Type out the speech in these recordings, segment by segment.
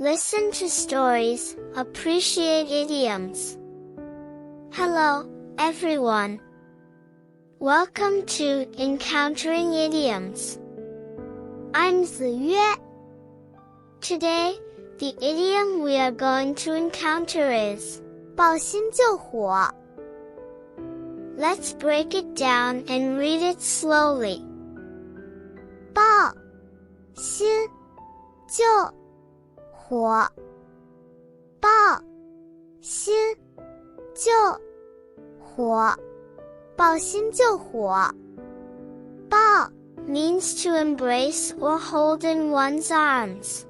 Listen to stories, appreciate idioms. Hello, everyone. Welcome to Encountering Idioms. I'm Ziyue. Today, the idiom we are going to encounter is 抱薪救火. Let's break it down and read it slowly. 抱薪救火，抱薪救火，抱薪救火。抱 means to embrace or hold in one's arms.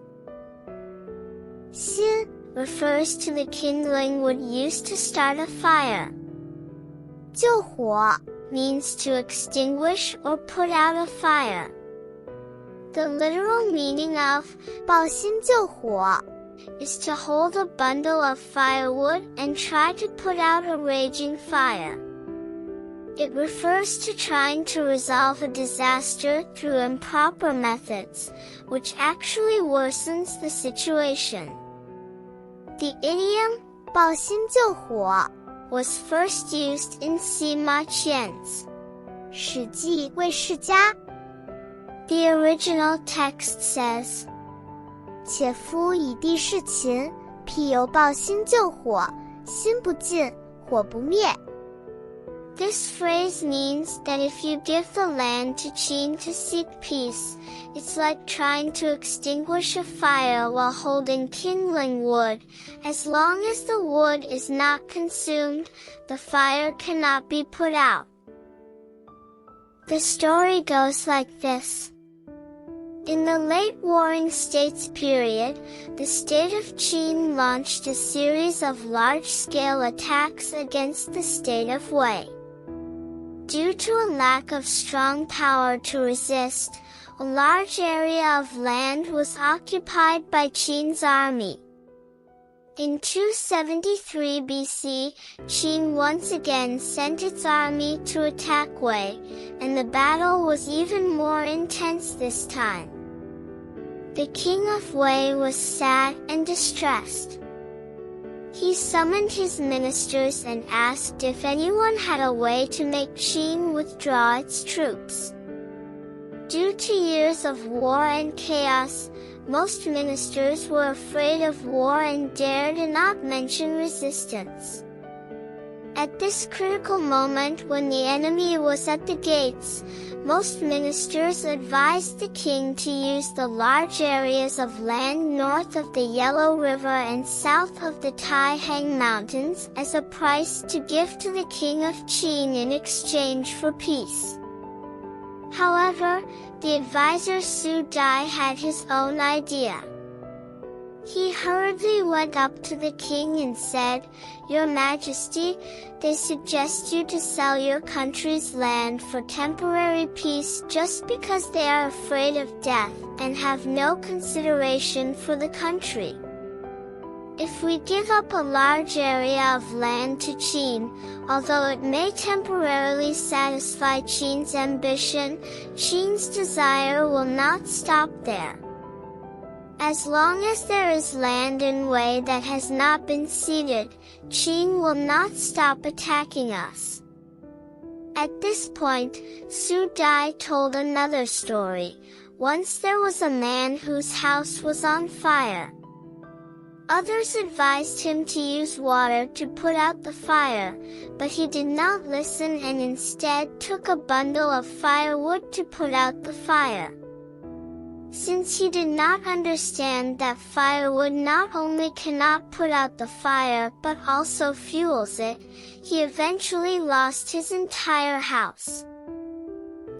薪 refers to the kindling wood used to start a fire. 救火 means to extinguish or put out a fire. The literal meaning of 抱薪救火 is to hold a bundle of firewood and try to put out a raging fire. It refers to trying to resolve a disaster through improper methods, which actually worsens the situation. The idiom 抱薪救火 was first used in Sima Qian's 史记魏世家。The original text says, 且夫以地事勤，譬犹抱薪救火，薪不尽，火不灭。 This phrase means that if you give the land to Qin to seek peace, it's like trying to extinguish a fire while holding kindling wood. As long as the wood is not consumed, the fire cannot be put out. The story goes like this. In the late Warring States period, the state of Qin launched a series of large-scale attacks against the state of Wei. Due to a lack of strong power to resist, a large area of land was occupied by Qin's army. In 273 BC, Qin once again sent its army to attack Wei, and the battle was even more intense this time. The king of Wei was sad and distressed. He summoned his ministers and asked if anyone had a way to make Qin withdraw its troops. Due to years of war and chaos, most ministers were afraid of war and dared not mention resistance. At this critical moment when the enemy was at the gates, most ministers advised the king to use the large areas of land north of the Yellow River and south of the Taihang Mountains as a price to give to the king of Qin in exchange for peace. However, the advisor Su Dai had his own idea. He hurriedly went up to the king and said, "Your Majesty, they suggest you to sell your country's land for temporary peace just because they are afraid of death and have no consideration for the country. If we give up a large area of land to Qin, although it may temporarily satisfy Qin's ambition, Qin's desire will not stop there. As long as there is land in Wei that has not been ceded, Qin will not stop attacking us." At this point, Su Dai told another story. Once there was a man whose house was on fire. Others advised him to use water to put out the fire, but he did not listen and instead took a bundle of firewood to put out the fire. Since he did not understand that firewood not only cannot put out the fire but also fuels it, he eventually lost his entire house.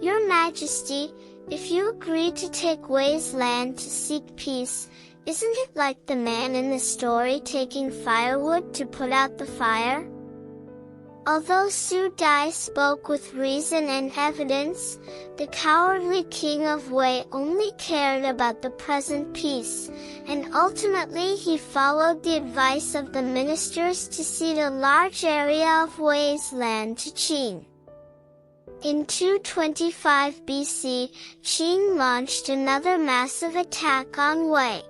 "Your Majesty, if you agree to take Wei's land to seek peace, isn't it like the man in the story taking firewood to put out the fire?" Although Su Dai spoke with reason and evidence, the cowardly king of Wei only cared about the present peace, and ultimately he followed the advice of the ministers to cede a large area of Wei's land to Qin. In 225 BC, Qin launched another massive attack on Wei.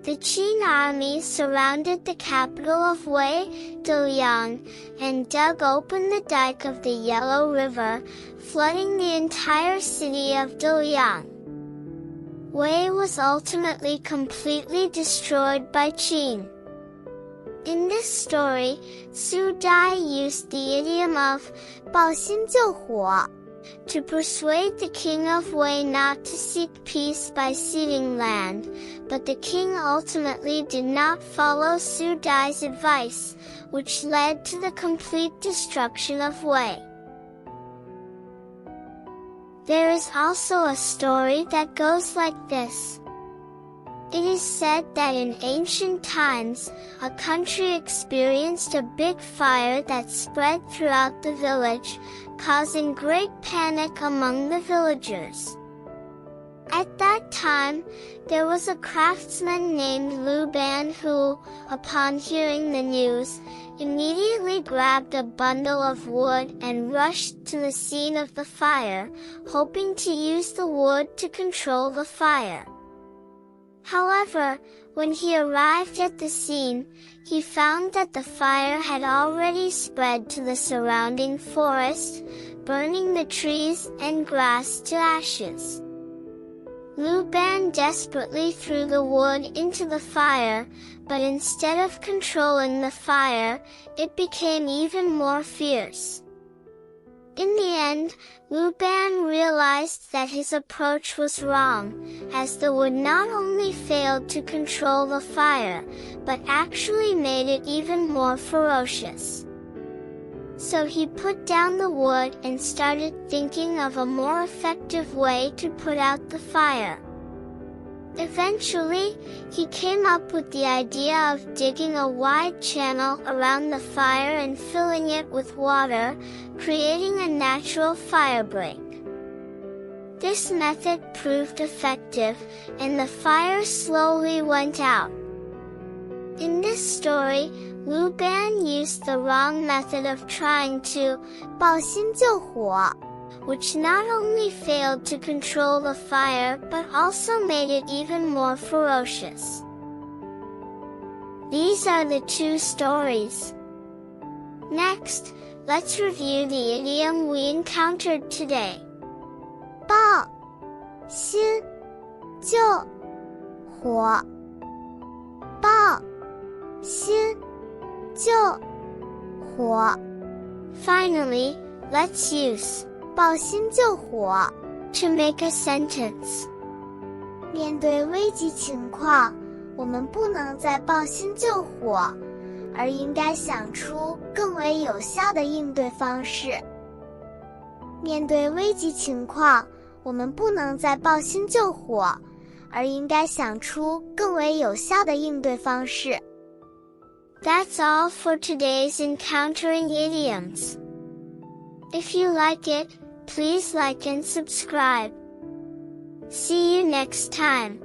The Qin army surrounded the capital of Wei, Dalian, and dug open the dike of the Yellow River, flooding the entire city of Dalian. Wei was ultimately completely destroyed by Qin. In this story, Su Dai used the idiom of 抱薪救火 to persuade the king of Wei not to seek peace by ceding land, but the king ultimately did not follow Su Dai's advice, which led to the complete destruction of Wei. There is also a story that goes like this. It is said that in ancient times, a country experienced a big fire that spread throughout the village, causing great panic among the villagers. At that time, there was a craftsman named Lu Ban who, upon hearing the news, immediately grabbed a bundle of wood and rushed to the scene of the fire, hoping to use the wood to control the fire. However, when he arrived at the scene, he found that the fire had already spread to the surrounding forest, burning the trees and grass to ashes. Lu Ban desperately threw the wood into the fire, but instead of controlling the fire, it became even more fierce. In the end, Lu Ban realized that his approach was wrong, as the wood not only failed to control the fire, but actually made it even more ferocious. So he put down the wood and started thinking of a more effective way to put out the fire. Eventually, he came up with the idea of digging a wide channel around the fire and filling it with water, creating a natural fire break. This method proved effective, and the fire slowly went out. In this story, Lu Ban used the wrong method of trying to 抱薪救火 which not only failed to control the fire but also made it even more ferocious. These are the two stories. Next, let's review the idiom we encountered today. 抱薪救火抱薪救火 Finally, let's use 抱薪救火 to make a sentence. 面对危急情况，我们不能再抱薪救火，而应该想出更为有效的应对方式。面对危急情况，我们不能再抱薪救火，而应该想出更为有效的应对方式。That's all for today's Encountering Idioms. If you like it, please like and subscribe. See you next time.